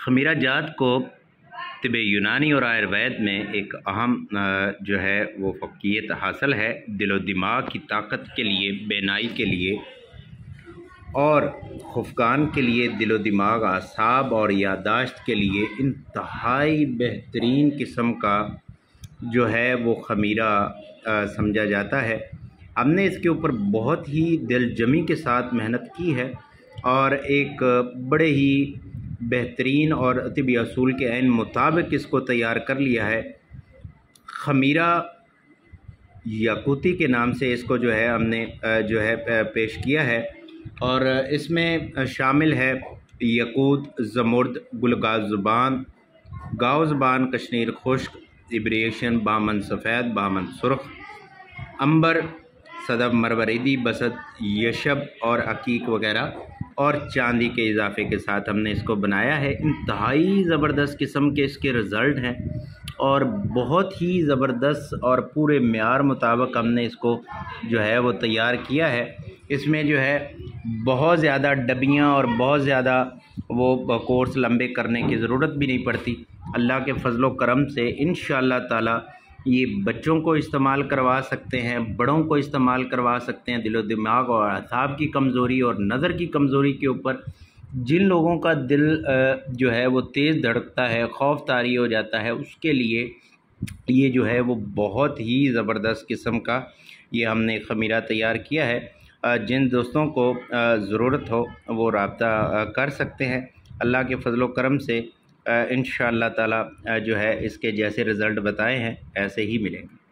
खमीरा जात को तिब यूनानी और आयुर्वेद में एक अहम जो है वो फ़क़ीयत हासिल है। दिलो दिमाग की ताकत के लिए, बेनाई के लिए और खुफकान के लिए, दिलो दिमाग, आसाब और यादाश्त के लिए इंतहाई बेहतरीन किस्म का जो है वो खमीरा समझा जाता है। हमने इसके ऊपर बहुत ही दिलजमी के साथ मेहनत की है और एक बड़े ही बेहतरीन और तिबी असूल के ऐन मुताबिक इसको तैयार कर लिया है। खमीरा याकूती के नाम से इसको जो है हमने जो है पेश किया है और इसमें शामिल है यकूत, ज़मुर्द, गुलगाज़ ज़ुबान, गाव ज़ुबान, कश्मीर खुश्क, इब्रिएशन, बामन सफ़ेद, बामन सुर्ख, अंबर, सदब, मरवरीदी, बसत, यशब और अकीक वगैरह और चांदी के इजाफे के साथ हमने इसको बनाया है। इंतहाई ज़बरदस्त किस्म के इसके रिज़ल्ट हैं और बहुत ही ज़बरदस्त और पूरे मेयार मुताबिक हमने इसको जो है वो तैयार किया है। इसमें जो है बहुत ज़्यादा डबियाँ और बहुत ज़्यादा वो कोर्स लंबे करने की ज़रूरत भी नहीं पड़ती। अल्लाह के फ़ज़ल व करम से इंशाअल्लाह ताला ये बच्चों को इस्तेमाल करवा सकते हैं, बड़ों को इस्तेमाल करवा सकते हैं। दिलो दिमाग और असाब की कमज़ोरी और नज़र की कमज़ोरी के ऊपर जिन लोगों का दिल जो है वो तेज़ धड़कता है, खौफ तारी हो जाता है, उसके लिए ये जो है वो बहुत ही ज़बरदस्त किस्म का ये हमने खमीरा तैयार किया है। जिन दोस्तों को ज़रूरत हो वो राब्ता कर सकते हैं। अल्लाह के फ़ज़ल व करम से इंशाअल्लाह ताला जो है इसके जैसे रिज़ल्ट बताए हैं ऐसे ही मिलेंगे।